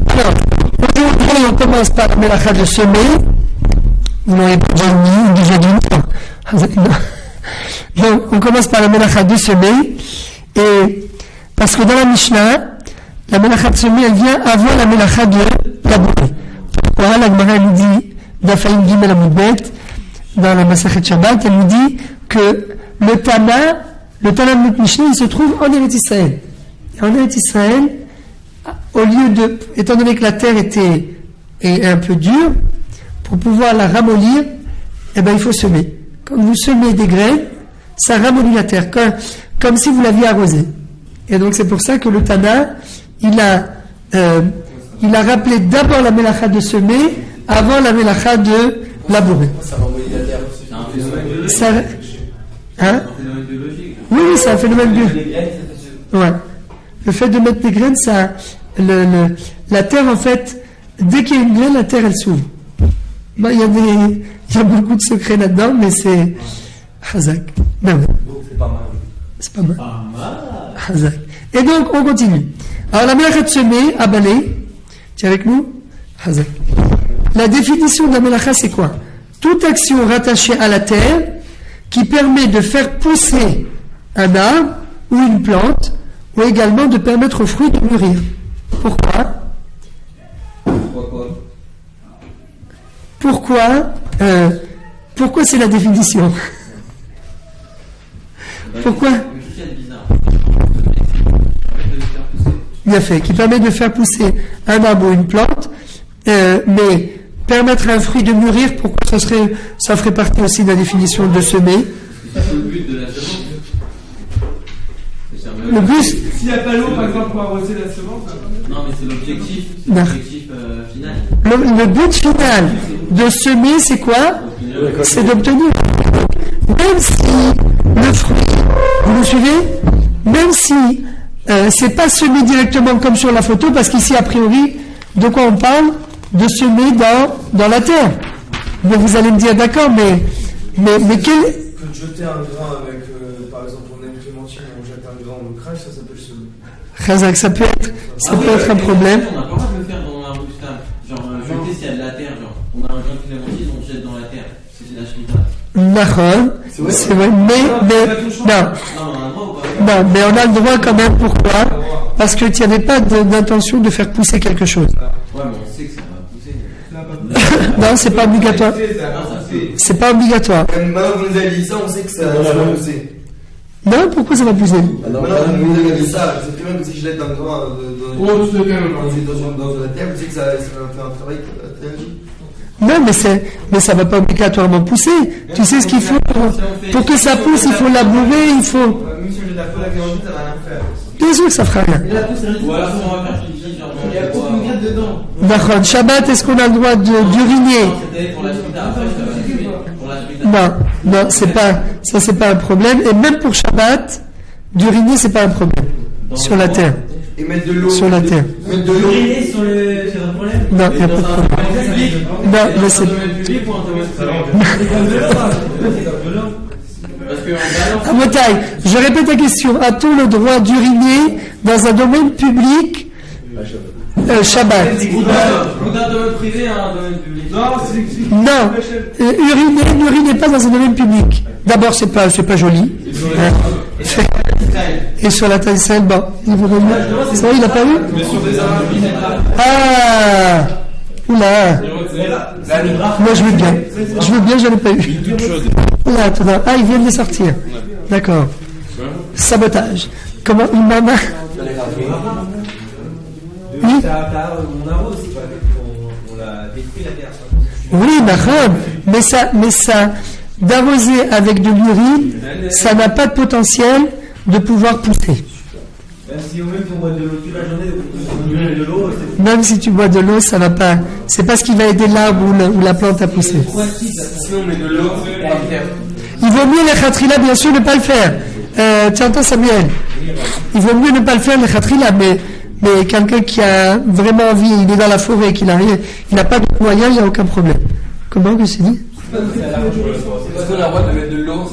Alors, aujourd'hui, on commence par la mélacha de semer. Vous n'aurez pas déjà dit non. Donc, on commence par la mélacha de semer. Et parce que dans la Mishnah, la mélacha de semer, elle vient avant la mélacha de labourer. Pourquoi? La Gemara nous dit, d'Afaïm Gimel Amudbet, dans la Masachet Shabbat, elle nous dit que le Tana de notre Mishnah, il se trouve en Eretz Israël. Et en Eretz Israël, étant donné que la terre est un peu dure, pour pouvoir la ramollir, eh ben, il faut semer. Quand vous semez des graines, ça ramollit la terre, comme si vous l'aviez arrosée. Et donc, c'est pour ça que le Tana, il a rappelé d'abord la mélacha de semer, avant la mélacha de labourer. Ça ramollit la terre, c'est un phénomène ça, hein? biologique. Oui, c'est un phénomène biologique. Ouais. Le fait de mettre des graines, ça, la terre, en fait, dès qu'il y a une graine, la terre, elle s'ouvre. Bon, il y a beaucoup de secrets là-dedans, mais c'est Hazak. Ben oui. C'est pas mal. C'est pas mal. Hazak. Et donc, on continue. Alors, la mélacha de semer, à balai. Tu es avec nous? Hazak. La définition de la mélacha, c'est quoi? Toute action rattachée à la terre qui permet de faire pousser un arbre ou une plante, ou également de permettre aux fruits de mûrir. Pourquoi? Pourquoi c'est la définition? Pourquoi? Bien fait, qui permet de faire pousser un arbre ou une plante, mais permettre à un fruit de mûrir, pourquoi ça ferait partie aussi de la définition de semer? C'est le but de la semence. Le but. S'il n'y a pas l'eau, par exemple, pour arroser la semence. Non, mais c'est l'objectif. C'est l'objectif final. Le but final de semer, c'est quoi? C'est d'obtenir. Même si le fruit, vous me suivez? Même si c'est pas semé directement comme sur la photo, parce qu'ici, a priori, de quoi on parle? De semer dans la terre. Mais vous allez me dire, d'accord, mais quel... Que de jeter un grain avec, par exemple, on a une clémentine, on jette un grain, on le crache, ça s'appelle semer. Khazak, ça peut être un problème. On n'a pas le droit de le faire dans un boustan. Genre, jeter s'il y a de la terre, genre, on a un grain de clémentine, on le jette dans la terre. C'est la shmita. C'est vrai, mais non, mais on a le droit quand même. Pourquoi? Parce que tu n'avais pas d'intention de faire pousser quelque chose. Ouais, mais on sait que ça va pousser. Non, c'est pas obligatoire. C'est pas obligatoire. Maintenant que vous nous avez dit ça, on sait que ça va pousser. Non, pourquoi ça va pousser? Maintenant que vous nous avez dit ça, c'est très bien que si je jette un grain dans la terre, vous savez que ça va faire un travail très. Non, mais ça va pas obligatoirement pousser. Tu sais ce qu'il faut pour que ça pousse, il faut labourer, il faut. Même si je la fais la clémentine, ça va rien faire. Bien sûr que ça fera rien. Ou alors, on va faire pipi, genre, il y a aucune graine dedans. D'accord. Shabbat, est-ce qu'on a le droit d'uriner? C'était pour la shmita. Après, ça va suivre pour la shmita. Non, c'est pas un problème. Et même pour Shabbat, d'uriner, c'est pas un problème. Sur la terre. Et mettre de l'eau. Sur la terre. Mettre de l'eau. Uriner sur le. C'est un problème? Non, il n'y a pas de problème. Non, mais c'est. Public ou un domaine Parce que À Motaï, je répète la question. A-t-on le droit d'uriner dans un domaine public Shabbat? ou d'un domaine privé à un domaine public. Non, n'urinez pas dans un domaine public. D'abord, c'est pas joli. Et sur la taille Israël, bon, il veut revenir. C'est vrai, il n'a pas vu? Ah, oula. Moi, je veux bien, j'en ai pas eu. Oula, attends. Ah, ils viennent de sortir. D'accord. Sabotage. Comment, Imama? Oui. On arrose, on la détruit la terre. Oui, d'accord. Mais ça, d'arroser avec de l'urine, ça n'a pas de potentiel de pouvoir pousser. Même si même tu bois de l'eau toute la journée, de l'eau, Même si tu bois de l'eau, ça va pas. C'est pas ce qui va aider l'arbre ou la plante à pousser. si on met de l'eau, on va faire. Il vaut mieux les khatrila, bien sûr, ne pas le faire. Tu entends, Samuel? Il vaut mieux ne pas le faire, les khatrila, mais quelqu'un qui a vraiment envie, il est dans la forêt, qu'il n'a rien, il n'a pas de moyens, il n'y a aucun problème. Comment que c'est dit? Est-ce qu'on a le droit de mettre de l'eau,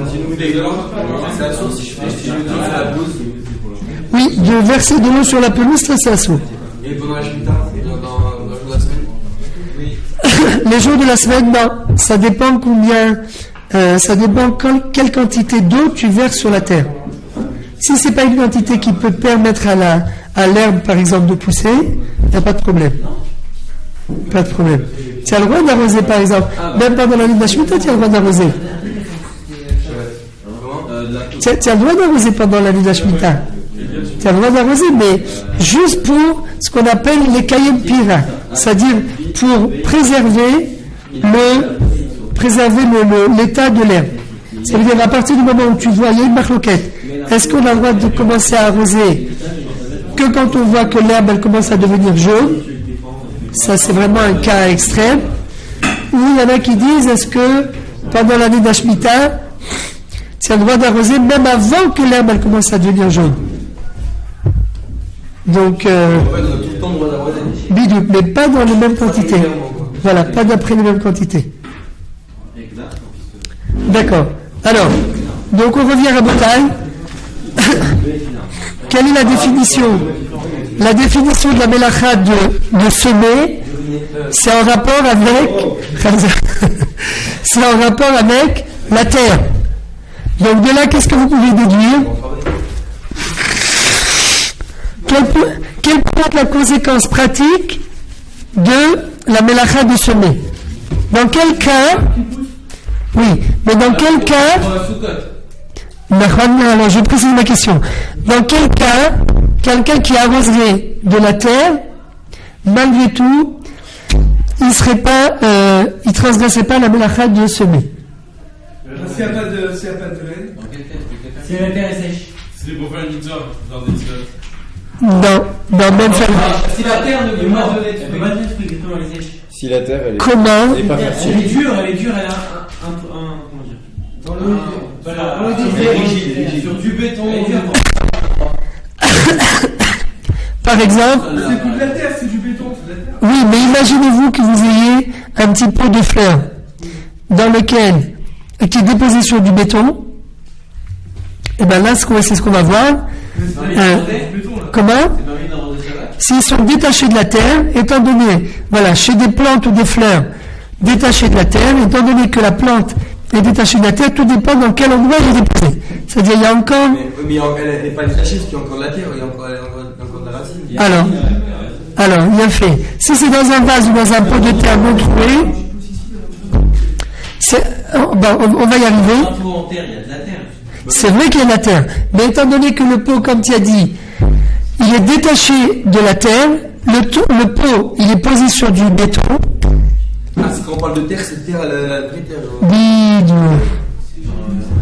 si nous met de l'eau, c'est la source, si je le dis à la blouse. Oui, de verser de l'eau sur la pelouse, ça c'est assourd. Et pendant la Shemitah, dans le jour de la semaine? Les jours de la semaine, non. Ça dépend ça dépend quelle quantité d'eau tu verses sur la terre. Si c'est pas une quantité qui peut permettre à l'herbe, par exemple, de pousser, il n'y a pas de problème. Pas de problème. Tu as le droit d'arroser, par exemple. Même pendant la nuit de la Shemitah, tu as le droit d'arroser. Tu as le droit d'arroser pendant la nuit de la Shemitah. Tu as le droit d'arroser, mais juste pour ce qu'on appelle les cahiers de pira. C'est-à-dire pour préserver l'état de l'herbe. Ça veut dire à partir du moment où tu vois, il y a une marloquette. Est-ce qu'on a le droit de commencer à arroser que quand on voit que l'herbe elle commence à devenir jaune? Ça c'est vraiment un cas extrême. Ou il y en a qui disent est-ce que pendant l'année d'Ashmita tu as le droit d'arroser même avant que l'herbe elle commence à devenir jaune. Donc bidou, mais pas dans les mêmes quantités. Voilà, pas d'après les mêmes quantités. D'accord. Alors, donc on revient à Botaï. Quelle est la définition? La définition de la mélacha de semer, c'est en rapport avec la terre. Donc de là, qu'est-ce que vous pouvez déduire? Quelle peut être la conséquence pratique de la mélacha de semer? Dans quel cas? Oui, mais dans quel cas? Alors je précise ma question. Dans quel cas, quelqu'un qui arroserait de la terre, malgré tout, il transgresserait pas la mélacha de semer? S'il n'y a pas de laine. Si la terre est sèche. C'est pour faire une job dans des choses. Non, même faire. Si la terre ne peut pas donner, elle peut pas donner truc exactement, elle est sèche. Si la terre, elle est. Comment? Elle est pas fertile. Elle est dure, elle a un comment dire? Dans l'eau. Voilà. Elle est rigide. Sur du béton. Par exemple. C'est plus de la terre, c'est du béton, c'est de la terre. Oui, mais imaginez-vous que vous ayez un petit pot de fleurs qui est déposé sur du béton. Et bien là, c'est ce qu'on va voir. Comment? S'ils sont détachés de la terre, étant donné, voilà, chez des plantes ou des fleurs détachées de la terre, étant donné que la plante est détachée de la terre, tout dépend dans quel endroit elle est déposée. C'est-à-dire, il y a encore. Mais elle n'est pas détachée parce qu'il y a encore de la terre, il y a encore de la racine. Alors, bien fait. Si c'est dans un vase ou dans un pot de terre non troué, on va y arriver. C'est vrai qu'il y a de la terre, mais étant donné que le pot, comme tu as dit, il est détaché de la terre, le pot, il est posé sur du béton. Ah, c'est quand on parle de terre, c'est terre, la vraie terre. Bidou.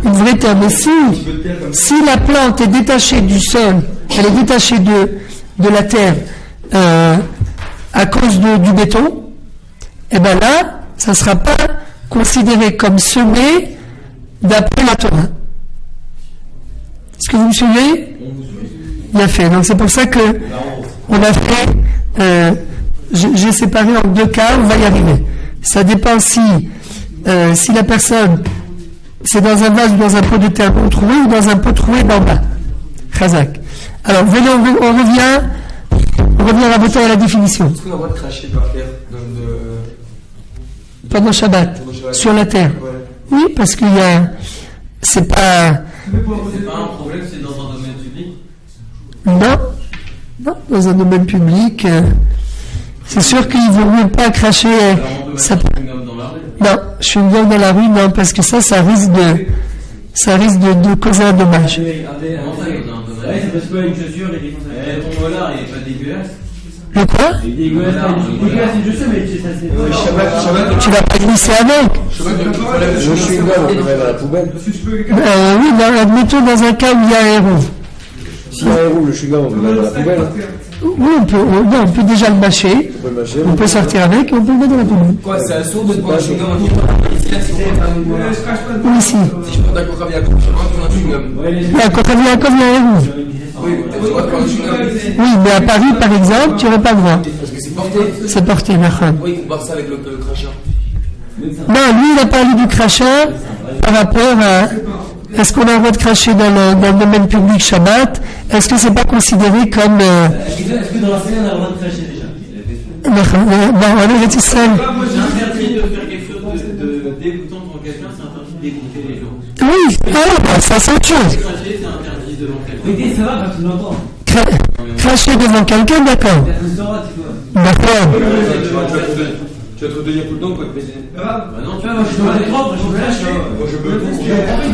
Une vraie terre, mais si la plante est détachée du sol, elle est détachée de la terre à cause du béton, et bien là, ça ne sera pas considéré comme semé d'après la Torah. Est-ce que vous me suivez? Bien fait. Donc c'est pour ça que on a fait. J'ai séparé en deux cas. On va y arriver. Ça dépend si la personne c'est dans un vase ou dans un pot de terre non troué ou dans un pot troué d'en bas. Chazak. Alors venez, on revient à voter à la définition. Est-ce qu'on a le droit de cracher par terre Pendant Shabbat, sur la terre. Ouais. Oui, parce qu'il y a. C'est pas. C'est pas un problème, c'est dans un domaine public? Non, dans un domaine public, c'est sûr qu'il ne vaut mieux pas cracher. Ça... Non, je suis dans la rue, non, parce que ça risque de causer un dommage. C'est parce que une chaussure, ton volard, il est pas dégueulasse. Le quoi? Tu vas pas glisser avec. Le chewing-gum, on peut mettre dans la poubelle. Oui, admettons dans un cas où il y a un héros. S'il y a un héros, le chewing-gum, on peut mettre dans la poubelle. Oui, on peut déjà le mâcher. On peut sortir avec et on peut le mettre dans la poubelle. Quoi, c'est assourd de prendre un chewing-gum Oui, si. Si je prends un contrat via Yaakov, je prends un chewing-gum. Mais à Contrat Yaakov, il y a un héros. Oui, tu dois prendre un chewing-gum. Oui, mais à Paris, par exemple, tu n'aurais pas le droit. Parce que c'est porté. C'est porté, Merchan. Oui, il faut voir ça avec le crachat. Non, lui, il a parlé du crachat par rapport est-ce qu'on a le droit de cracher dans le domaine public Shabbat? Est-ce que c'est pas considéré comme... Est-ce que dans la semaine, on a le droit de cracher déjà? Non, en Eretz Israël. C'est interdit de faire quelque chose de dégoûtant pour quelqu'un, c'est interdit de dégoûter les gens. Oui, ça c'est autre chose. Cracher, c'est interdit devant quelqu'un. Oui, ça va quand tu l'entends. Cracher devant quelqu'un, d'accord. D'accord. Tu vas te retenir tout le temps, quoi, de baiser. Bah non, tu vois, moi je dois être propre, je crache. Moi, je peux tout.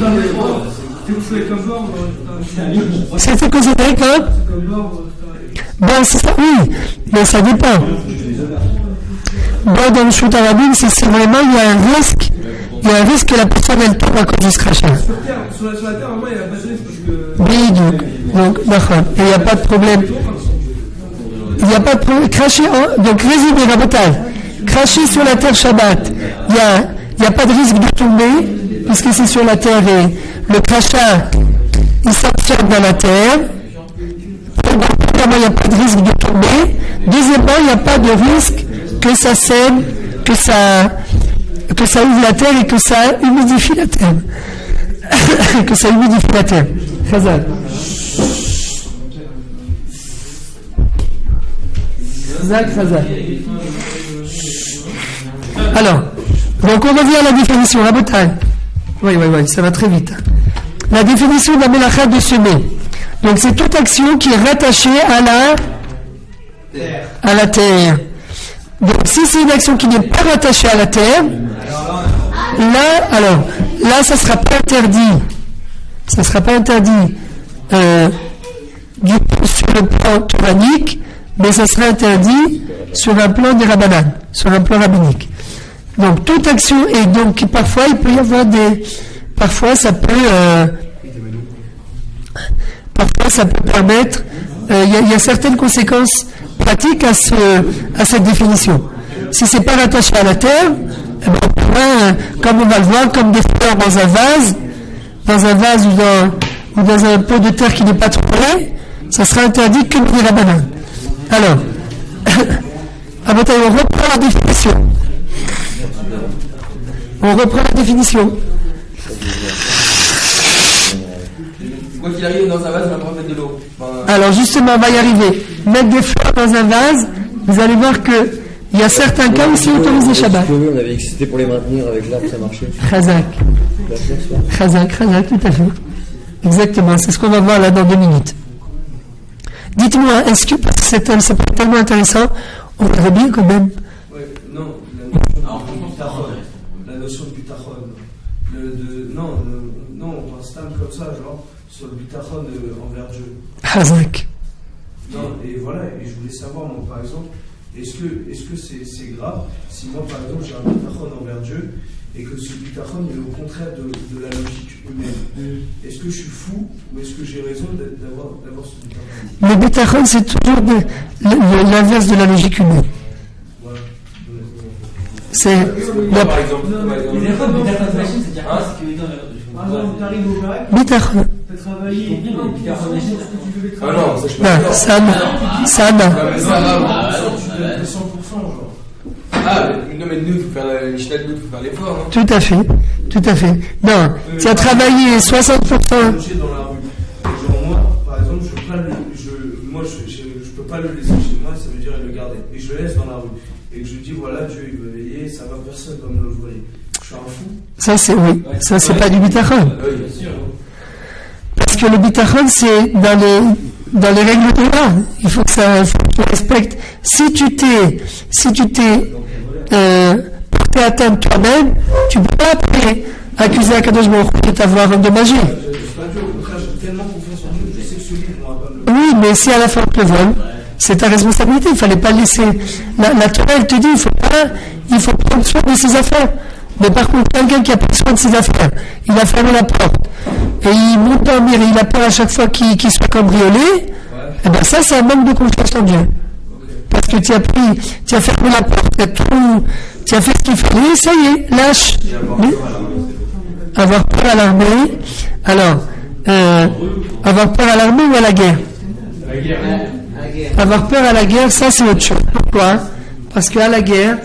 Dans les trois, tu vous faites comme bord, C'était considéré comme... comme bord. Bon, c'est ça, oui, mais ça dépend. Bon, dans le shoot arabine, c'est vraiment, il y a un risque que la personne, elle tombe à cause de ce crachat. Sur la terre, vraiment, il n'y a pas de risque parce que. Oui, donc, d'accord. Et il n'y a pas de problème. Il n'y a pas de problème. Cracher, donc, résumé, Rabotage. Cracher sur la terre Shabbat, il n'y a pas de risque de tomber, puisque c'est sur la terre et le crachat, il s'absorbe dans la terre. Premièrement, il n'y a pas de risque de tomber. Deuxièmement, il n'y a pas de risque que ça sème, que ça ouvre la terre et que ça humidifie la terre. Que ça humidifie la terre. Khazal. Khazal. Alors, donc on revient à la définition, Rabotai. Oui, ça va très vite. La définition de la melacha de semer. Donc c'est toute action qui est rattachée à la terre. Donc si c'est une action qui n'est pas rattachée à la terre, là ça sera pas interdit. Ça sera pas interdit du coup sur le plan toranique, mais ça sera interdit sur un plan des rabbanan, sur un plan rabbinique. Donc toute action, et donc parfois il peut y avoir parfois ça peut permettre, il y a certaines conséquences pratiques à cette définition. Si c'est pas rattaché à la terre, eh ben, on pourrait, comme on va le voir, comme des fleurs dans un vase ou dans un pot de terre qui n'est pas trouvé, ça sera interdit que des rabbanan. Alors, on reprend la définition. Quoi qu'il arrive, dans un vase, on va pas mettre de l'eau. Alors justement, on va y arriver. Mettre des fleurs dans un vase, vous allez voir que il y a certains cas où c'est autorisé Shabbat. On avait excité pour les maintenir avec l'arbre, ça marchait. Khazak, tout à fait. Exactement, c'est ce qu'on va voir là dans 2 minutes. Dites-moi, est-ce que, parce que c'est tellement intéressant, on verrait bien quand même. Ouais, non, la notion de bitachon. Non, on pense comme ça, genre, sur le bitachon envers Dieu. Khazak. Non, et voilà, et je voulais savoir, moi, par exemple, est-ce que c'est grave si moi, par exemple, j'ai un bitachon envers Dieu et que ce bitachon est au contraire de la logique humaine? Est-ce que je suis fou ou est-ce que j'ai raison d'avoir ce bitachon? Le bitachon, c'est toujours l'inverse de la logique humaine. Voilà. C'est. Par exemple. Par exemple, tu arrives au bac, Bitachon. tu as travaillé, tu veux Ah non, ça je peux Non, pas. ça non. tu 100%, genre. Ah, non, mais nous, il faut faire les chenilles, il faut faire l'effort, non? Tout à fait. Non, tu as travaillé 60%. Logé dans la rue. Genre, moi, par exemple, je peux pas le laisser chez moi, ça veut dire le garder. Et je le laisse dans la rue. Et que je dis, voilà, Dieu, il veut veiller, ça va, personne va me le voler. Je suis un fou. Ça, c'est pas du bitachon. Oui, bien sûr. Parce que le bitachon, c'est dans les règles de l'art. Il faut que tu respectes. Si tu t'es porté atteinte toi-même, tu peux pas après accuser Akadosh Baruch Hu de t'avoir endommagé. J'ai tellement confiance en Dieu, je sais que celui qui m'aura pas me le. Oui, mais si à la fin on te le vole, c'est ta responsabilité. Il fallait pas laisser. La Torah, elle te dit, il faut prendre soin de ses affaires. Mais par contre, quelqu'un qui a pris soin de ses affaires, il a fermé la porte, et il monte en mire, et il a peur à chaque fois qu'il soit cambriolé, eh ben ça, c'est un manque de confiance en Dieu. Parce que tu as fermé la porte, tu as fait ce qu'il fallait, ça y est, lâche. Oui. Avoir peur à l'armée. Alors, avoir peur à l'armée ou à la guerre? Avoir peur à la guerre, ça c'est autre chose. Pourquoi? Parce qu'à la guerre,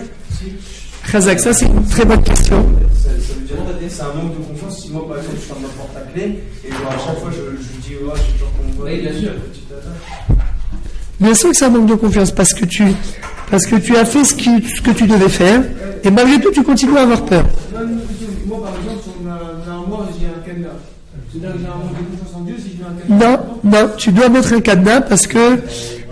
Khazak, ça c'est une très bonne question. Ça veut dire c'est un manque de confiance si moi par exemple je ferme ma porte à clé fait, et genre, à chaque fois je dis, ouais, c'est genre qu'on voit. Oui, bien sûr. Bien sûr que c'est un manque de confiance parce que tu as fait ce que tu devais faire et malgré tout tu continues à avoir peur. Moi par exemple, si on a un mois, j'ai un cadenas. C'est-à-dire que j'ai un manque de confiance en Dieu si je mets un cadenas. Non, tu dois mettre un cadenas parce que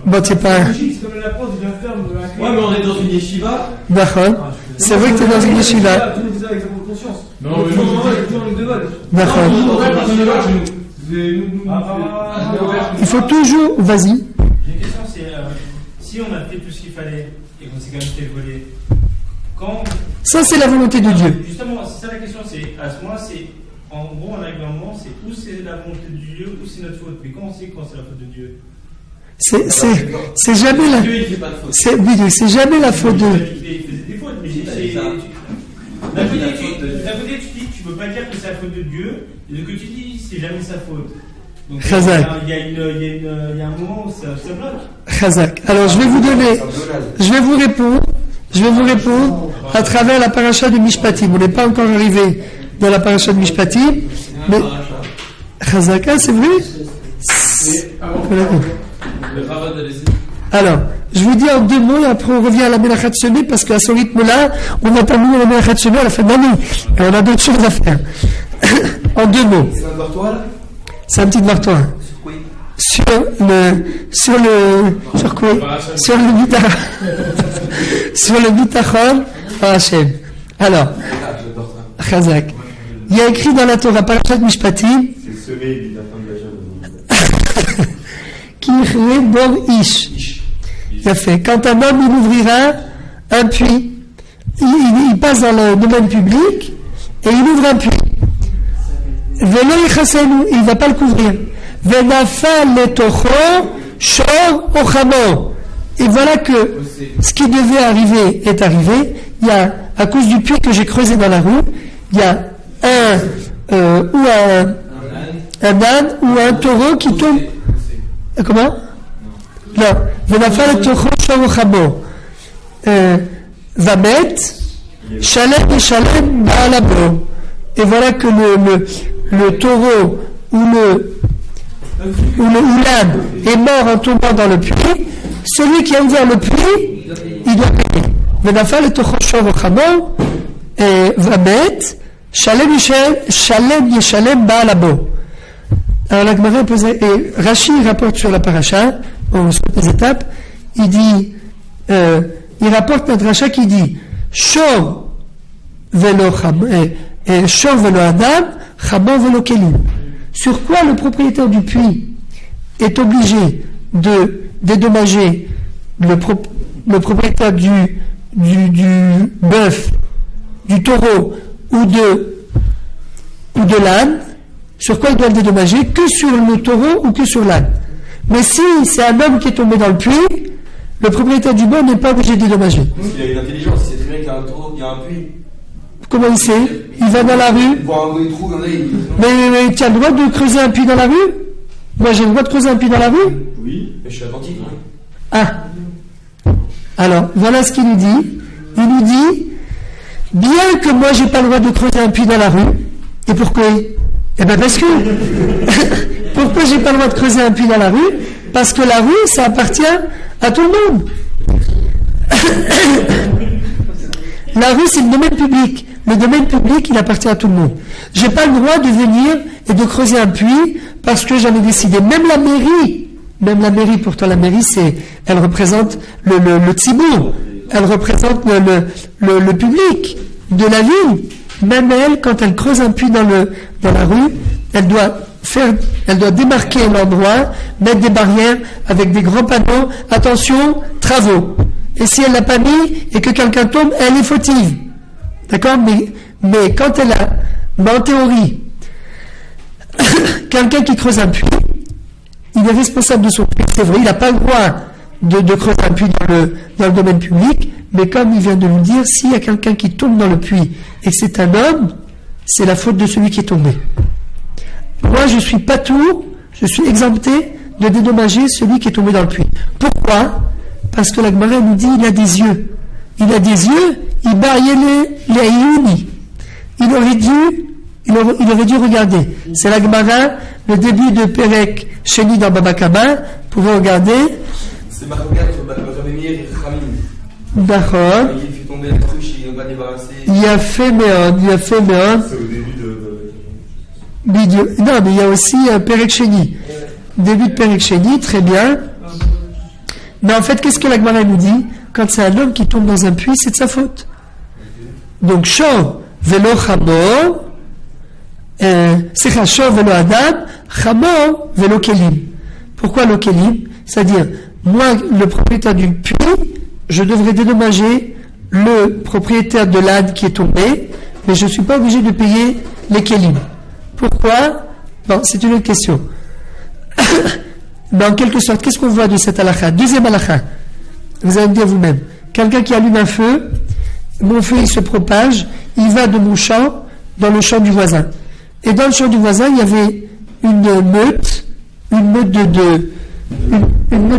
bon, c'est pas. C'est comme la porte, je viens ferme. Ouais, mais on est dans une yeshiva. D'accord. C'est vrai que tu es dans une yeshiva. Tout le monde faisait avec sa propre conscience. Non, mais toujours en ligne de vol. D'accord. Il faut toujours. Vas-y. J'ai une question, c'est si on a fait tout ce qu'il fallait et qu'on s'est quand même fait voler, quand. Ça, c'est la volonté de Dieu. Justement, c'est ça la question, c'est à ce moment-là, c'est. En gros, on arrive à un moment, c'est où c'est la volonté de Dieu, ou c'est notre faute. Mais comment on sait quand c'est la faute de Dieu? C'est jamais la. Dieu, il fait pas de faute. C'est jamais la faute de. Il faisait des fautes, mais d'un côté, tu dis, tu peux pas dire que c'est la faute de Dieu, et de que tu dis, c'est jamais sa faute. Donc, il y a un moment où ça bloque. Khazak. Alors, je vais vous répondre à travers la paracha de Mishpatim. On n'est pas encore arrivé dans la paracha de Mishpatim, mais Khazak, c'est vrai. Alors, je vous dis en 2 mots et après on revient à la Melachat Semé parce qu'à ce rythme-là, on va terminer la Melachat Semé à la fin de l'année et on a d'autres choses à faire. En 2 mots. C'est un dortoir? C'est un petit dortoir. Sur le bitachon Hachem. Alors, Khazak. Il y a écrit dans la Torah, Parashat Mishpatim, Kiré Bor Ish. Il a fait. Quand un homme il ouvrira un puits, il passe dans le domaine public et il ouvre un puits. Il ne va pas le couvrir. Et voilà que ce qui devait arriver est arrivé. Il y a, à cause du puits que j'ai creusé dans la rue, il y a un âne ou un taureau qui tombe. Comment? Non. Vamet, Shalem et Shalem Baalabo. Et voilà que le taureau ou l'âne est mort en tombant dans le puits. Celui qui a ouvert le puits, il doit payer. Venafal et Tochoshov Chamo, Vamet, Shalem Yeshalem Baalabo. Alors la Gemara posait, et Rashi rapporte sur la paracha, sur les étapes, il dit, il rapporte notre Racha qui dit, Shov velo Adam, Chamo velo Kelim. Sur quoi le propriétaire du puits est obligé de dédommager le propriétaire du bœuf, du taureau ou de l'âne? Sur quoi il doit le dédommager? Que sur le taureau ou que sur l'âne? Mais si c'est un homme qui est tombé dans le puits, le propriétaire du bœuf n'est pas obligé de dédommager. Il a une intelligence, il sait très bien qu'il y a un taureau, il y a un puits. Comment il sait? Il va dans la rue. Il voit un gros trou, Mais tu as le droit de creuser un puits dans la rue? Moi j'ai le droit de creuser un puits dans la rue? Oui, mais je suis attentif. Ah. Alors, voilà ce qu'il nous dit. Il nous dit, bien que moi j'ai pas le droit de creuser un puits dans la rue, et pourquoi? Eh bien parce que, pourquoi j'ai pas le droit de creuser un puits dans la rue? Parce que la rue, ça appartient à tout le monde. La rue, c'est le domaine public. Le domaine public, il appartient à tout le monde. J'ai pas le droit de venir et de creuser un puits parce que j'en ai décidé. Même la mairie, pourtant la mairie, elle représente le tsibour. Elle représente le public de la ville. Même elle, quand elle creuse un puits dans la rue, elle doit démarquer l'endroit, mettre des barrières avec des grands panneaux. Attention, travaux. Et si elle l'a pas mis et que quelqu'un tombe, elle est fautive. D'accord? Mais quand mais en théorie, quelqu'un qui creuse un puits, il est responsable de son puits. C'est vrai, il n'a pas le droit de creuser un puits dans le domaine public, mais comme il vient de nous dire, s'il y a quelqu'un qui tombe dans le puits et que c'est un homme, c'est la faute de celui qui est tombé. Moi, je suis patour, je suis exempté de dédommager celui qui est tombé dans le puits. Pourquoi? Parce que la Gemara nous dit, il a des yeux. Il a des yeux, il barriait les Iouni. Il aurait dû il aurait dû regarder. C'est la Gemara, le début de Perek Sheni dans Baba Kama. Vous pouvez regarder. C'est Marocain, Rabemir et Khamim. D'accord. Il fait tomber la cruche, il va débarrasser. Il y a fait Méon. C'est au début de. Non, mais il y a aussi Perek Sheni. Début de Perek Sheni, très bien. Mais en fait, qu'est-ce que la Gemara nous dit? Quand c'est un homme qui tombe dans un puits, c'est de sa faute. Donc, Shor, Velo Chamor, c'est Shor, Velo Adam, Chamor, Velo Kelim. Pourquoi le Kelim? C'est-à-dire, moi, le propriétaire du puits, je devrais dédommager le propriétaire de l'âne qui est tombé, mais je ne suis pas obligé de payer les Kelim. Pourquoi? Bon, c'est une autre question. Mais en quelque sorte, qu'est-ce qu'on voit de cette halakha? Deuxième halakha. Vous allez me dire vous-même. Quelqu'un qui allume un feu, mon feu il se propage, il va de mon champ dans le champ du voisin. Et dans le champ du voisin, il y avait une meute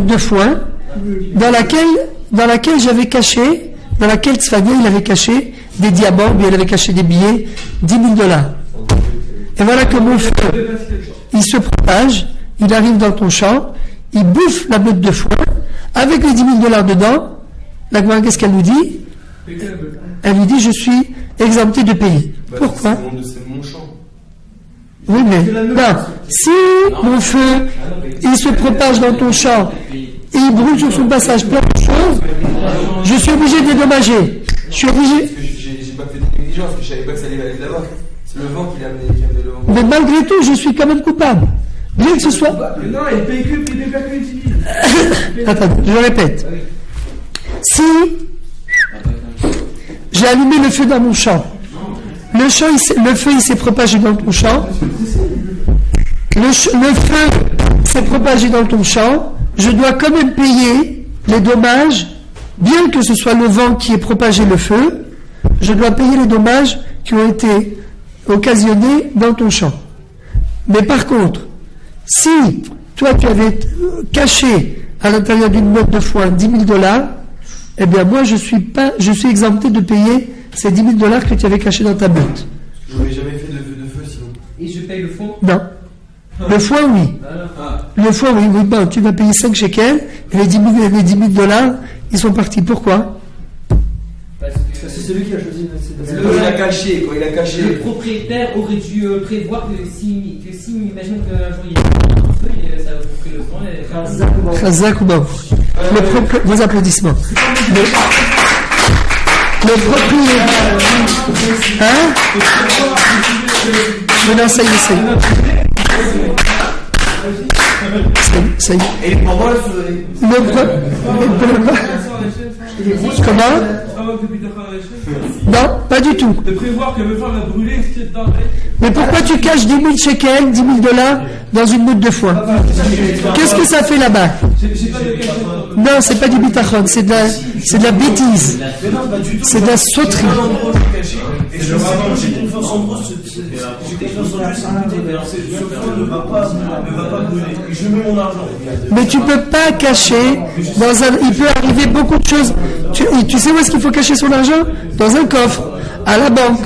de foin, dans laquelle j'avais caché, dans laquelle Tzfania il avait caché des diamants, mais il avait caché des billets, $10,000. Et voilà que mon feu, il se propage, il arrive dans ton champ, il bouffe la meute de foin, avec les $10,000 dedans. La Gemara, qu'est-ce qu'elle nous dit? Elle lui dit, je suis exempté de payer. Pourquoi? C'est mon champ. Oui, mais non. Si mon feu, il se propage dans ton champ et il brûle sur son passage plein de choses, je suis obligé de dédommager. Je suis obligé. J'ai pas fait de négligence, parce que je savais pas que ça allait aller là-bas. C'est le vent qui l'a amené le vent. Mais malgré tout, je suis quand même coupable. Bien que ce soit. Non, il paye que les 10 000. Attends, je répète. Si j'ai allumé le feu dans mon champ, le feu il s'est propagé dans ton champ, le feu s'est propagé dans ton champ, je dois quand même payer les dommages, bien que ce soit le vent qui ait propagé le feu, je dois payer les dommages qui ont été occasionnés dans ton champ. Mais par contre, si toi tu avais caché à l'intérieur d'une meute de foin $10,000, eh bien moi je suis exempté de payer ces $10,000 que tu avais cachés dans ta meute. Je n'aurais jamais fait de feu sinon. Et je paye le fond? Non. Le foin, oui. Le foin, oui. Bon, tu vas payer 5 shekels et les $10,000, ils sont partis. Pourquoi? Parce que c'est celui qui a choisi. Il a caché, quoi. Il a caché. Le propriétaire aurait dû prévoir que si imaginons qu'un jour il y a un feu, ça va couper le fond. Chazak ou Baruch. Vos applaudissements. Le propriétaire. Hein? Mais non, ça y est. Ça y est. Et pour moi, Comment? Non, pas du tout. De prévoir que le feu va brûler ce qui est dedans. Mais pourquoi tu caches 10 000 shekels, $10,000 dans une meute de foin? Qu'est-ce que ça fait là-bas? Non, c'est pas du bitachon, c'est de la bêtise. C'est de la sauterie. Et j'ai confiance en moi, j'ai confiance en lui, ce feu ne va pas brûler. Et je mets mon argent. Mais tu peux pas cacher il peut arriver beaucoup de choses. Tu sais où est-ce qu'il faut cacher son argent? Dans un coffre, à la banque.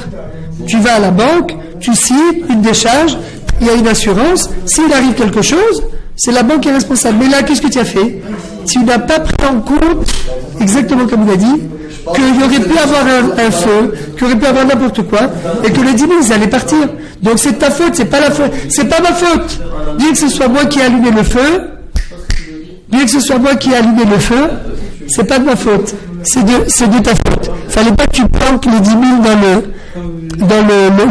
Tu vas à la banque, tu signes une décharge, il y a une assurance. S'il arrive quelque chose, c'est la banque qui est responsable. Mais là, qu'est-ce que tu as fait? Tu n'as pas pris en compte, exactement comme il a dit, qu'il y aurait pu avoir un feu, qu'il aurait pu avoir n'importe quoi, et que les 10 000 ils allaient partir. Donc c'est ta faute, c'est pas la faute, c'est pas ma faute. Bien que ce soit moi qui ai allumé le feu, c'est pas de ma faute, c'est de ta faute. Fallait pas que tu plantes les 10 000 dans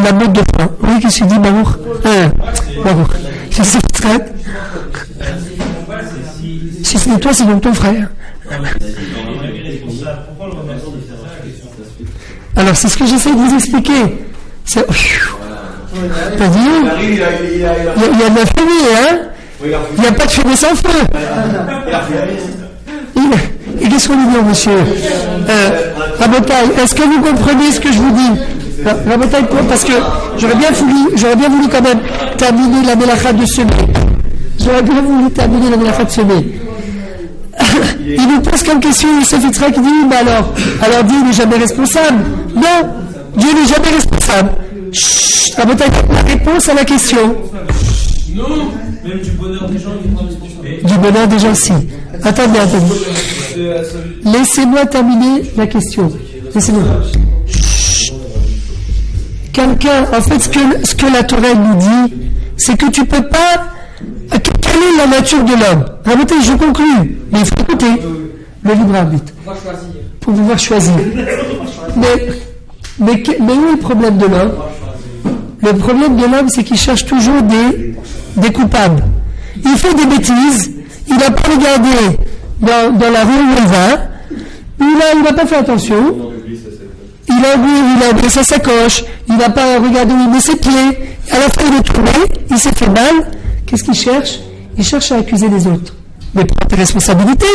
la meute de foin. Oui, qu'est-ce que tu dis, Baruch? Baruch. Si c'est traite. Si ce n'est toi, c'est donc ton frère. Alors, c'est ce que j'essaie de vous expliquer. C'est... T'as dit? Il y a de la fumée, hein? Il n'y a pas de fumée sans feu. Et qu'est-ce qu'on lui dit, monsieur? Rabotaï, est-ce que vous comprenez ce que je vous dis? Rabotaï, parce que j'aurais bien voulu quand même terminer la mélacha de semer. Il nous pose comme question, Youssef Yitzhak, qui dit, mais alors Dieu n'est jamais responsable. Non, Dieu n'est jamais responsable. Chut, la réponse à la question. Non, même du bonheur des gens, il est pas responsable. Du bonheur des gens, si. Attendez. Laissez-moi terminer la question. Laissez-moi. Quelqu'un, en fait, ce que la Torah nous dit, c'est que tu peux pas. Quelle est la nature de l'homme? Raboté, je conclue, mais il faut écouter le libre arbitre. Pour pouvoir choisir. Mais où est le problème de l'homme? Le problème de l'homme, c'est qu'il cherche toujours des coupables. Il fait des bêtises, il n'a pas regardé dans la rue où il va, il n'a pas fait attention, il a oublié sa sacoche, il n'a pas regardé où il met ses pieds, à la fin il est tombé, il s'est fait mal, qu'est-ce qu'il cherche? Il cherche à accuser les autres. Mais prends tes responsabilités.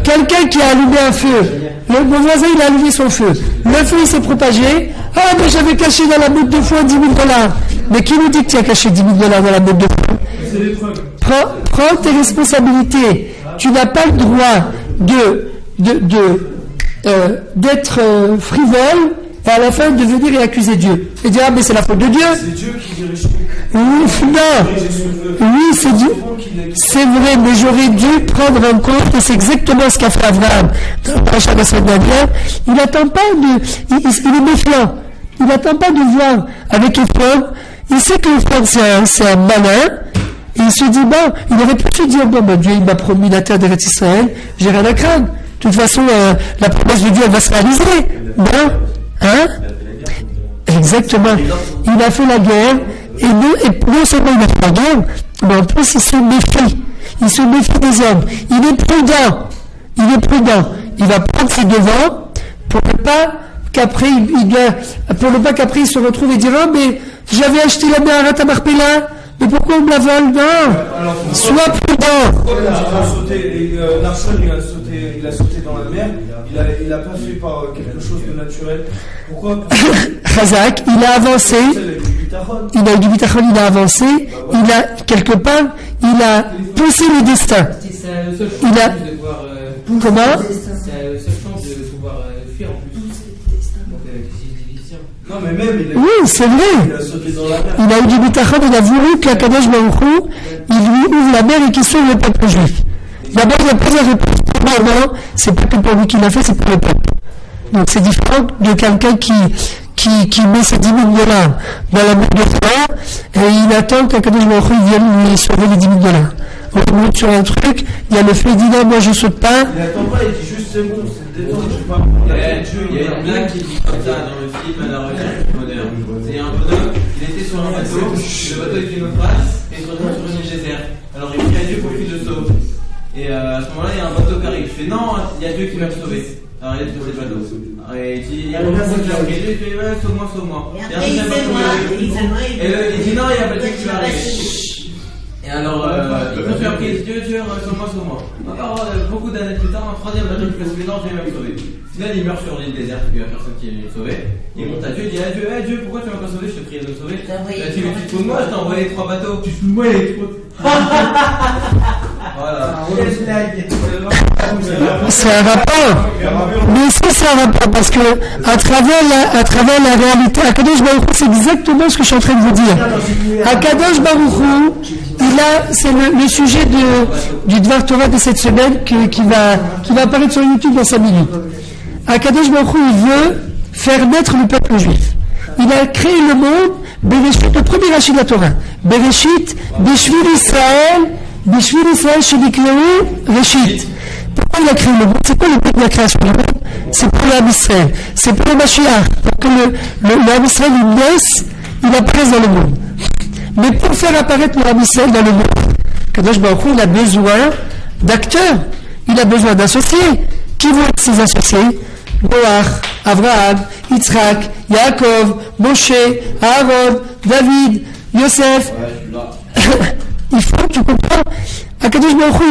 Quelqu'un qui a allumé un feu, mon voisin il a allumé son feu, le feu il s'est propagé, ah mais j'avais caché dans la boîte de foin $10 000. Mais qui nous dit que tu as caché $10 000 dans la boîte de foin? Prends tes responsabilités. Tu n'as pas le droit d'être frivole et à la fin de venir et accuser Dieu et dire ah mais c'est la faute de Dieu. C'est Dieu qui dirige tout. Oui, c'est Dieu. C'est vrai, mais j'aurais dû prendre en compte, et c'est exactement ce qu'a fait Abraham dans la semaine dernière. Il n'attend pas il est méfiant. Il n'attend pas de voir avec Ephron. Il sait que Ephron c'est un malin. Et il se dit, il aurait pu se dire, Dieu il m'a promis la terre d'Eretz Israël, j'ai rien à craindre. De toute façon, la promesse de Dieu, elle va se réaliser. Non? Hein? Exactement. Il a fait la guerre, et non seulement il a fait la guerre, mais en plus il se méfie. Il se méfie des hommes. Il est prudent. Il va prendre ses devants pour ne pas qu'après il se retrouve et dira, mais j'avais acheté la mer à Marpella, mais pourquoi on me la vole? Non. Sois prudent. Narson, il a sauté dans la mer. Il n'a pas fait par quelque chose de naturel. Pourquoi? Razak, il a avancé. Il a eu du bitachon, il a avancé. Il a, quelque part, il a poussé le destin. Il a. Comment? C'est la seule chance de pouvoir fuir en plus. Non, mais même, oui, c'est vrai. Il a eu du bitachon, il a voulu qu'Akadosh Baruch Hu, il lui ouvre la mer et qu'il sauve le peuple juif. D'abord, il a posé la réponse. Non, c'est pas que pour lui qu'il l'a fait, c'est pour le peuple. Donc c'est différent de quelqu'un qui met ses $10 000 dans la boîte de fleurs et il attend qu'Akadosh Baruch Hu vienne lui sauver les $10 000. On monte sur un truc, il y a le fait, il dit non, moi je saute pas. Il attend pas, il dit juste c'est bon, c'est détente, je sais pas. Il y a une blague qui dit comme ça dans le film à la recherche du bonheur. C'est un bonhomme, il était sur un bateau, le bateau il fait naufrage et il se retrouve sur une île déserte. Alors il prie à Dieu pour qu'il le sauve. Et à ce moment-là, il y a un bateau qui arrive. Il fait non, il y a Dieu qui va me sauver. Alors il a sauvé le bateau. Et il dit, il y a un bateau qui arrive. Il fait ouais, sauve-moi. Et il dit non, il y a un bateau qui va arriver. Et alors, il fait un cri, Dieu, sauve-moi. Encore beaucoup d'années plus tard, un troisième bateau qui fait sauver, non, je vais me sauver. Finalement, il meurt sur l'île déserte, il n'y a personne qui est sauvé. Il monte à Dieu, il dit à Dieu, pourquoi tu m'as pas sauvé? Je te prie de me sauver. Tu te fous de moi, je t'ai envoyé 3 bateaux. Tu te fous de moi, il est trop. Voilà. C'est un rapport. Mais si c'est un rapport, parce que à travers la réalité, Akadosh Baruch Hu, c'est exactement ce que je suis en train de vous dire. Akadosh Baruch Hu, c'est le sujet du Dvar Torah de cette semaine qui va apparaître sur YouTube dans 5 minutes. Akadosh Baruch Hu, il veut faire naître le peuple juif. Il a créé le monde, Bereshit, le premier rachid de la Torah. Bereshit, Bishvil Israël, Sheniklehu, Reshit. Pourquoi il a créé le monde? C'est quoi le but de la création du monde? C'est pour l'Am Israël. C'est pour le Mashiach. Pour que l'Am Israël, il naisse, il apparaisse dans le monde. Mais pour faire apparaître l'Am Israël dans le monde, Kadosh Baruch Hu, il a besoin d'acteurs. Il a besoin d'associés. Qui vont être ses associés? Noach, Abraham, Yitzhak, Yaakov, Moshe, Aaron, David, Yosef. Il faut, tu comprends? Akadosh Baruch Hu,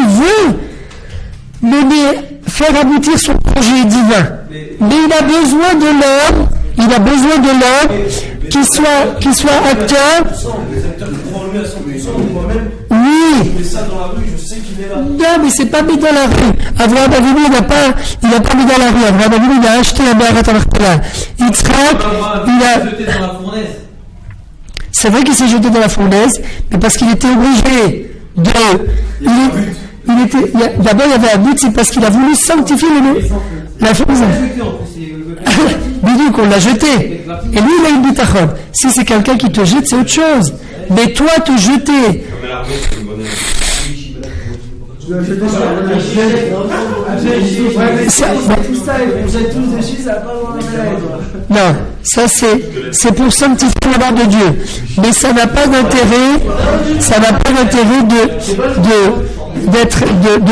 il veut faire aboutir son projet divin. Mais il a besoin de l'homme. Il a besoin de l'homme qui soit acteur. Les acteurs qui croient en lui à 100%, moi-même. Oui. Je fais ça dans la rue, je sais qu'il Non, mais c'est pas mis dans la rue. Abraham Avinu, il n'a pas mis dans la rue. Abraham Avinu, il a acheté un Me'arat Amartala. Yitzhak, il a. C'est vrai qu'il s'est jeté dans la fournaise, mais parce qu'il était obligé de. D'abord, il y avait un but, c'est parce qu'il a voulu sanctifier la fournaise. Bidou, qu'on l'a jeté. Et lui, il a une bitachon. Si c'est quelqu'un qui te jette, c'est autre chose. Mais toi, te jeter. Non, ça c'est pour sanctifier la mort de Dieu. Mais ça n'a pas d'intérêt. Ça n'a pas d'intérêt de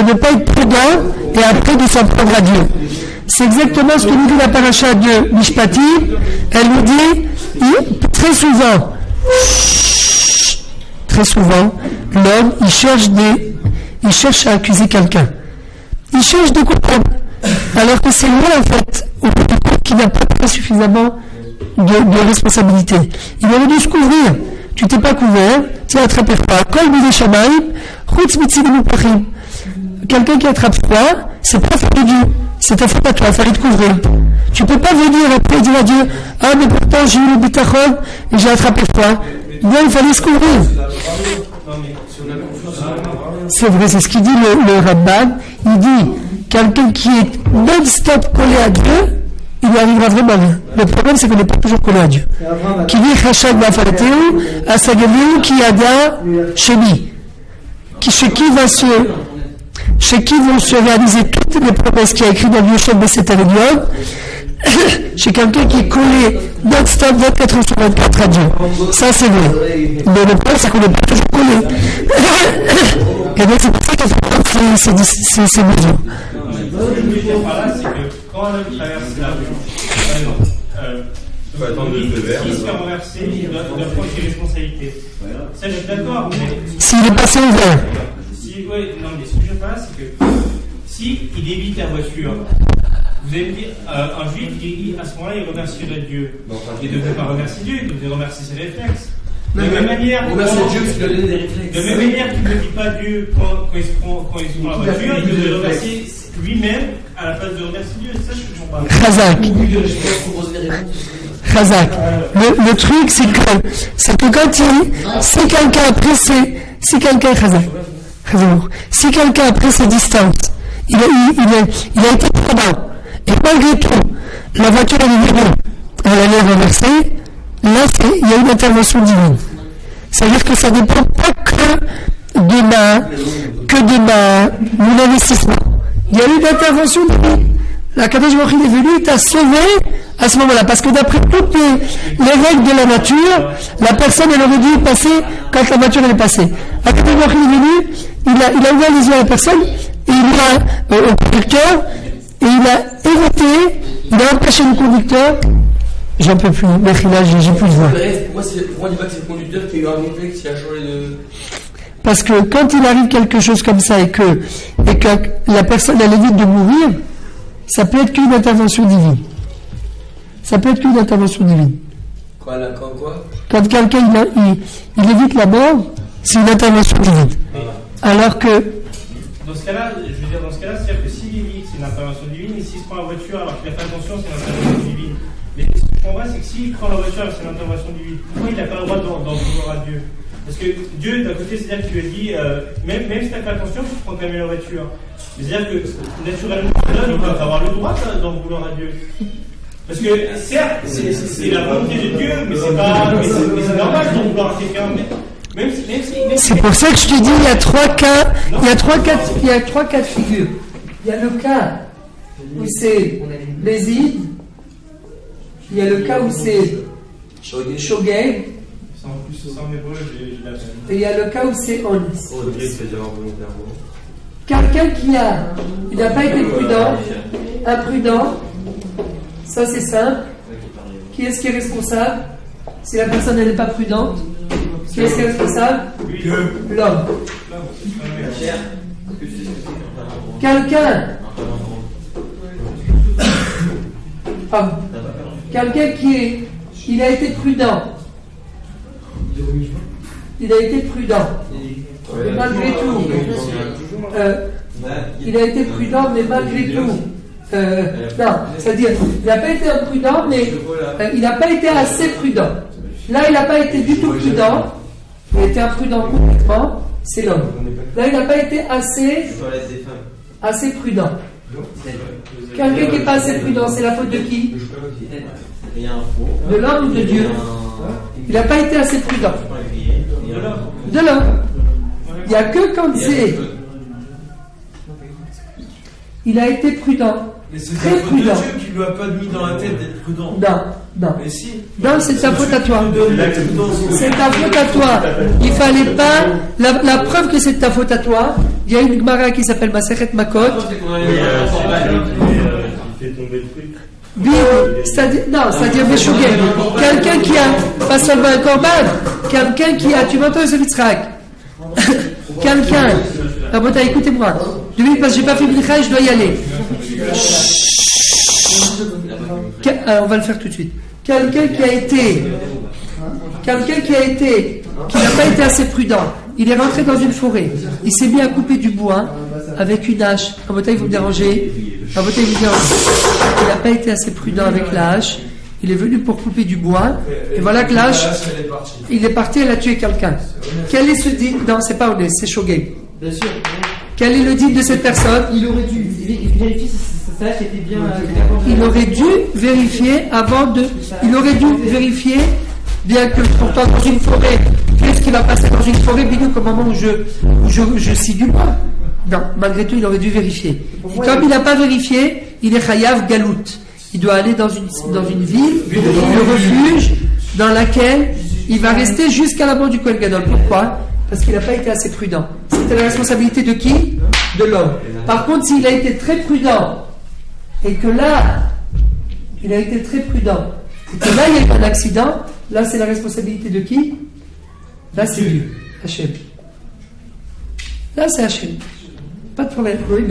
ne pas être prudent et après de s'en prendre à Dieu. C'est exactement ce que nous dit la paracha de Mishpati. Elle nous dit très souvent, l'homme il cherche à accuser quelqu'un. Il cherche de comprendre. Alors que c'est lui en fait qui n'a pas suffisamment de responsabilité. Il aurait dû se couvrir. Tu t'es pas couvert, tu as attrapé froid. Kol bidei shamayim, chutz mitzidim upachim. Quelqu'un qui attrape froid, c'est pas faute de Dieu. C'est ta faute à toi, il fallait te couvrir. Tu peux pas venir après dire à Dieu, ah mais pourtant j'ai eu le bitachon et j'ai attrapé froid. Non, il fallait se couvrir. C'est vrai, c'est ce qu'il dit le Ramban. Il dit, quelqu'un qui est non-stop collé à Dieu, il y arrivera vraiment rien. Le problème, c'est qu'on n'est pas toujours collé à Dieu. Qui dit Chachad Bafarateu, Asagamiu, qui ada Shemi. Chez qui vont se réaliser toutes les promesses qu'il y a écrites dans le Yoshem Beseter Elion, chez quelqu'un qui est collé non-stop 24 heures sur 24 à Dieu. Ça, c'est vrai. Mais le problème, c'est qu'on n'est pas toujours collé. Et donc, c'est pour ça qu'il faut prendre ces mesures. Ce que je veux dire par là, c'est que quand un homme traverse la rue, s'il se fait renverser, il doit prendre ses responsabilités. Ça, je suis d'accord, mais. S'il est passé ouvert. Non, mais ce que je pense, c'est que s'il évite la voiture, vous allez me dire, un juif, à ce moment-là, il remercierait Dieu. Il ne devrait pas remercier Dieu, il devrait remercier ses réflexes. De la même manière, tu ne me dis pas Dieu quand il se prend la voiture, il devrait remercier lui-même à la place de remercier Dieu. Ça, je ne comprends pas. Chazak. Le truc, c'est que quand si quelqu'un après si quelqu'un après ses distances, il a été prudent, et malgré tout, la voiture est venue, elle allait renverser, là, il y a une intervention divine. C'est-à-dire que ça ne dépend pas que de mon investissement. Il y a eu une intervention divine. La Kadosh Baruch Hu est venu, il t'a sauvé à ce moment-là. Parce que d'après toutes les règles de la nature, la personne, elle aurait dû passer quand la voiture est passée. La Kadosh Baruch Hu est venu, il a ouvert les yeux à la personne, et il a au conducteur, et il a évité, il a empêché le conducteur. J'en peux plus, mais là, j'ai plus de voix. Pourquoi on dit pas que c'est le conducteur qui a eu un réflexe, qui a changé de. Parce que quand il arrive quelque chose comme ça et que la personne elle évite de mourir, ça peut être qu'une intervention divine. Ça peut être qu'une intervention divine. Quoi? Quand quelqu'un il évite la mort, c'est une intervention divine. Alors que. Dans ce cas-là, c'est-à-dire que s'il évite, c'est une intervention divine, et s'il se prend la voiture alors qu'il n'a pas attention, c'est une intervention divine. Mais ce que je comprends, c'est que s'il prend la voiture, c'est une intervention divine. Pourquoi il n'a pas le droit d'en vouloir à Dieu? Parce que Dieu, d'un côté, c'est-à-dire qu'il lui a dit, même si tu n'as pas attention, tu prends quand même la voiture. Mais c'est-à-dire que, naturellement, l'homme, il doit avoir le droit d'en vouloir à Dieu. Parce que, certes, c'est la volonté de Dieu, mais c'est normal d'en vouloir à quelqu'un. C'est pour ça que je te dis, il y a trois cas de figure. Il y a le cas où c'est Bézid, il y a le cas où c'est Shogeg, et il y a le cas où c'est Onis. Quelqu'un il n'a pas été prudent, imprudent, ça c'est simple. Qui est-ce qui est responsable? Si la personne n'est pas prudente, qui est-ce qui est responsable? L'homme. Quelqu'un il a été prudent. Il a été prudent. Et malgré tout, il a été prudent, mais malgré tout. Non, c'est-à-dire, il n'a pas été imprudent, mais il n'a pas été assez prudent. Là, il n'a pas été du tout prudent. Il a été imprudent complètement. C'est l'homme. Là, il n'a pas été assez prudent. Quelqu'un qui n'est pas assez prudent, c'est la faute de qui? De l'homme ou de Dieu? Il n'a pas été assez prudent. De l'homme. Il n'y a que quand c'est. Il a été prudent. Mais c'est très la faute prudent. de Dieu qui lui a pas mis dans la tête d'être prudent. Non. Mais si. Non, c'est ta faute à toi. C'est C'est ta faute à toi. Il fallait pas. La preuve que c'est de ta faute à toi, il y a une Gemara qui s'appelle Masechet Makot. Il fait tomber le truc. C'est-à-dire Meshougé. Quelqu'un qui a, pas seulement un korban, quelqu'un qui a, tu m'entends, Yosef Yitzhak? Quelqu'un, écoutez-moi. 2 minutes parce que j'ai pas fait Bricha et je dois y aller. On va le faire tout de suite. Quelqu'un qui n'a pas été assez prudent. Il est rentré dans une forêt. Il s'est mis à couper du bois avec une hache. En bataille, vous me dérangez. Il n'a pas été assez prudent avec la hache. Il est venu pour couper du bois. Et voilà que la hache, il est parti, elle a tué quelqu'un. Quel est ce dit? Non, c'est pas honnête, c'est Shogeg. Bien sûr. Quel est le dit de cette personne? Il aurait dû vérifier si sa hache était bien. Il aurait dû vérifier avant de. Il aurait dû vérifier, bien que pourtant dans une forêt, qu'est-ce qui va passer dans une forêt, bidou, au moment où je scie du bois? Non, malgré tout, il aurait dû vérifier. Et comme il n'a pas vérifié, il est chayav galout. Il doit aller dans une ville, le refuge, dans laquelle il va rester jusqu'à la mort du Kohen Gadol. Pourquoi? Parce qu'il n'a pas été assez prudent. C'était la responsabilité de qui? De l'homme. Par contre, s'il a été très prudent, et que là, il a été très prudent, et que là, il y a eu un accident, là, c'est la responsabilité de qui? Là, c'est Dieu, Hachem. Là, c'est Hachem. Pas de problème. Oui,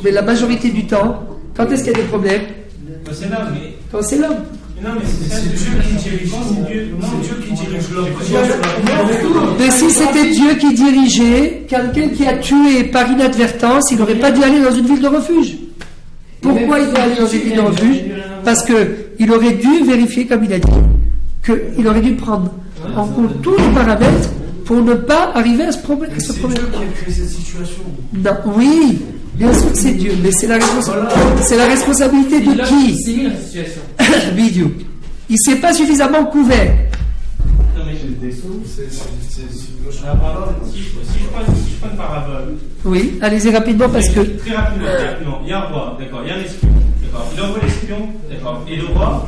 mais la majorité du temps, quand est-ce qu'il y a des problèmes? C'est l'homme, mais. Quand c'est l'homme. Non, mais c'est Dieu qui dirige. C'est Dieu qui dirige l'homme. Mais si c'était Dieu qui dirigeait, quelqu'un qui a tué par inadvertance, il n'aurait pas dû aller dans une ville de refuge. Pourquoi il doit aller dans une ville de refuge? Parce qu'il aurait dû vérifier, comme il a dit, qu'il aurait dû prendre en compte tous les paramètres pour ne pas arriver à ce problème. C'est Dieu qui a créé cette situation. Non, oui, bien sûr que c'est Dieu, mais c'est la responsabilité de qui? C'est lui la situation. Vidéo. Il ne s'est pas suffisamment couvert. Non, mais j'ai des sous. Si je prends une parabole. Oui, allez-y rapidement parce que. Très rapidement. Il y a un roi, d'accord. Il y a un espion, d'accord. Il envoie l'espion, d'accord. Et le roi,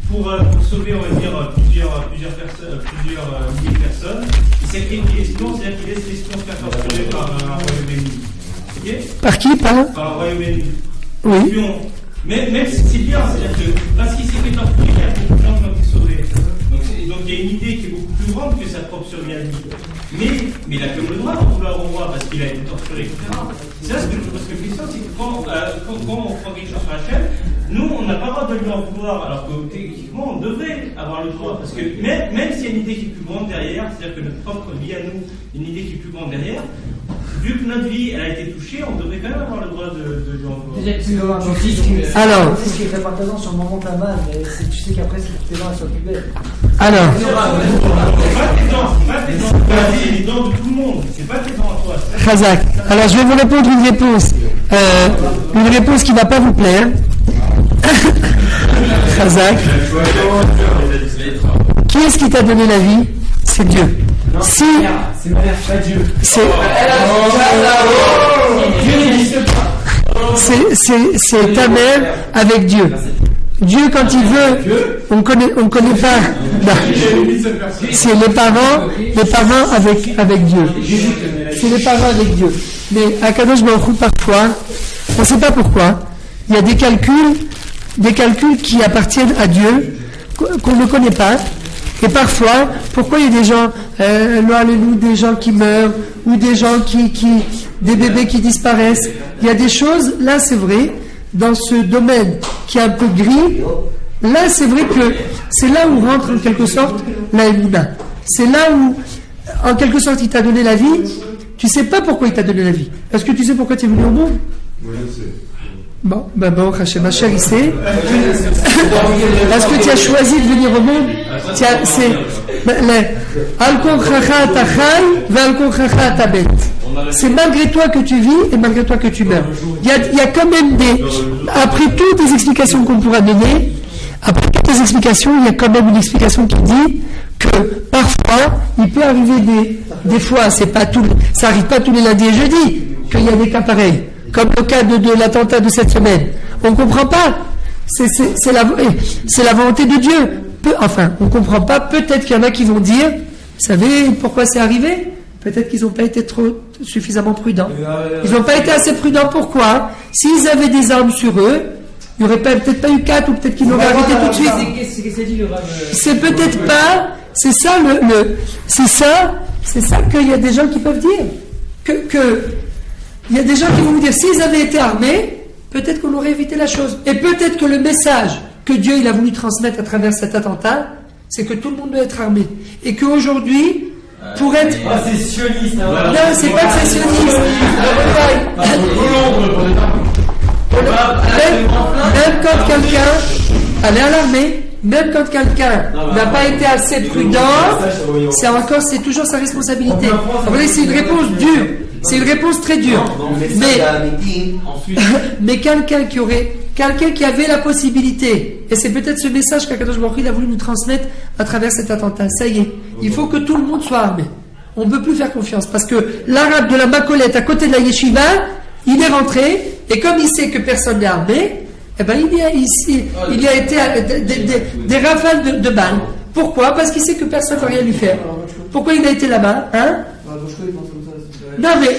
pour sauver, on va dire, plusieurs milliers de personnes, il sacrifie l'espion, c'est-à-dire qu'il laisse l'espion se faire torturer par un royaume ennemi. Ok? Par qui? Par un royaume ennemi. Oui. L'espion. Même si c'est bien, c'est-à-dire que parce qu'il s'est fait torturer, il y a beaucoup de gens qui ont été sauvés. Donc il y a une idée qui est beaucoup plus grande que sa propre survie à lui. Mais il a comme le droit d'en vouloir au roi parce qu'il a été torturé, etc. C'est là ce que je question, c'est que quand on prend quelque chose sur la chaîne, nous on n'a pas le droit de lui en vouloir, alors que techniquement on devrait avoir le droit. Parce que même s'il y a une idée qui est plus grande derrière, c'est-à-dire que notre propre vie à nous, une idée qui est plus grande derrière, vu que notre vie elle a été touchée, on devrait quand même avoir le droit de lui en vouloir. Alors, c'est ce qui est très partageant sur le moment de la main, mais tu sais qu'après, c'est tes dents elles sont plus belles. Alors, pas tes dents, les dents de tout le monde, c'est pas tes dents à toi. Khazak. Alors, je vais vous répondre une réponse qui ne va pas vous plaire. Khazak. Qui est-ce qui t'a donné la vie? C'est Dieu. Si. C'est ma mère, pas Dieu. C'est ta mère avec Dieu. Dieu, quand il veut, on connaît pas. C'est les parents avec Dieu. C'est les parents avec Dieu. Mais à Kadosh Baruch Hu, parfois, on ne sait pas pourquoi, il y a des calculs qui appartiennent à Dieu, qu'on ne connaît pas. Et parfois, pourquoi il y a des gens, des gens qui meurent, ou des gens des bébés qui disparaissent. Il y a des choses, là c'est vrai, dans ce domaine qui est un peu gris, là c'est vrai que c'est là où rentre en quelque sorte la Emouna. C'est là où, en quelque sorte, il t'a donné la vie, tu sais pas pourquoi il t'a donné la vie. Est-ce que tu sais pourquoi tu es venu au monde? Oui, je sais. Bon, Hachem, ma chère, il sait. Est-ce que tu as choisi de venir au monde? C'est malgré toi que tu vis et malgré toi que tu meurs. Il y a quand même après toutes les explications qu'on pourra donner, après toutes les explications, il y a quand même une explication qui dit que parfois, il peut arriver des fois, ça arrive pas tous les lundis et jeudis, qu'il y a des cas pareils. Comme le cas de l'attentat de cette semaine. On ne comprend pas. C'est la volonté de Dieu. On ne comprend pas. Peut-être qu'il y en a qui vont dire, vous savez pourquoi c'est arrivé? Peut-être qu'ils n'ont pas été suffisamment prudents. Ils n'ont pas été assez prudents. Pourquoi? S'ils avaient des armes sur eux, il n'y aurait peut-être pas eu 4 ou peut-être qu'ils l'auraient arrêté tout de suite. C'est peut-être pas. C'est ça c'est ça qu'il y a des gens qui peuvent dire. Il y a des gens qui vont vous dire, s'ils avaient été armés, peut-être qu'on aurait évité la chose. Et peut-être que le message que Dieu il a voulu transmettre à travers cet attentat, c'est que tout le monde doit être armé. Et qu'aujourd'hui, pour être... c'est sioniste. Non, c'est pas que c'est sioniste. Même quand quelqu'un... Allez à l'armée, même quand quelqu'un n'a pas été assez prudent, c'est toujours sa responsabilité. Vous voyez, c'est une réponse dure. C'est une réponse très dure. Mais quelqu'un qui avait la possibilité, et c'est peut-être ce message qu'Akadosh Baruch Hu a voulu nous transmettre à travers cet attentat. Ça y est, il faut que tout le monde soit armé. On ne peut plus faire confiance parce que l'arabe de la Macolette à côté de la yeshiva, il est rentré et comme il sait que personne n'est armé, eh ben il y a été des rafales de balles. Pourquoi? Parce qu'il sait que personne ne va rien lui faire. Pourquoi il a été là-bas? Non mais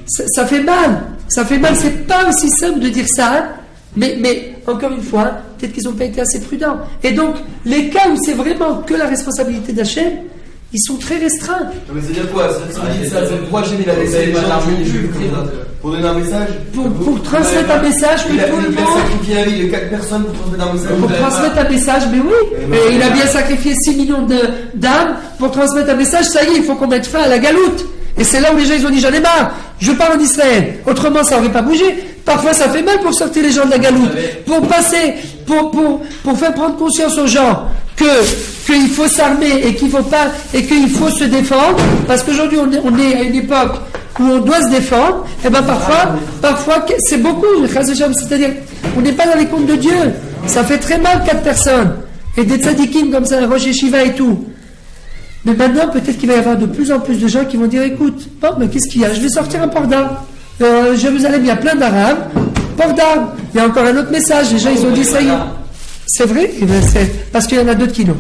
ça fait mal. Ça fait mal. C'est pas aussi simple de dire ça. Mais encore une fois, peut-être qu'ils n'ont pas été assez prudents. Et donc les cas où c'est vraiment que la responsabilité d'Hachem, ils sont très restreints. Mais c'est-à-dire quoi? C'est pourquoi Hachem il a laissé les gens pour donner un message? Pour transmettre un message que tout le monde... Il a sacrifié la vie de 4 personnes pour transmettre un message. Pour transmettre un message, mais oui. Et il a bien sacrifié 6 millions d'âmes pour transmettre un message. Ça y est, il faut qu'on mette fin à la galoute. Et c'est là où les gens ils ont dit, j'en ai marre, je pars en Israël. Autrement, ça n'aurait pas bougé. Parfois, ça fait mal pour sortir les gens de la galoute. Pour passer, pour faire prendre conscience aux gens qu'il faut s'armer et qu'il faut se défendre. Parce qu'aujourd'hui, on est à une époque où on doit se défendre. Et ben parfois, c'est beaucoup. C'est-à-dire, on n'est pas dans les comptes de Dieu. Ça fait très mal 4 personnes. Et des tzadikim comme ça, Rosh Yeshiva et tout. Mais maintenant, peut-être qu'il va y avoir de plus en plus de gens qui vont dire, écoute, bon, mais qu'est-ce qu'il y a? Je vais sortir un port d'armes. Jérusalem, il y a plein d'Arabes. Port d'armes. Il y a encore un autre message. Les gens, ils ont dit, ça y est. C'est vrai? Parce qu'il y en a d'autres qui l'ont.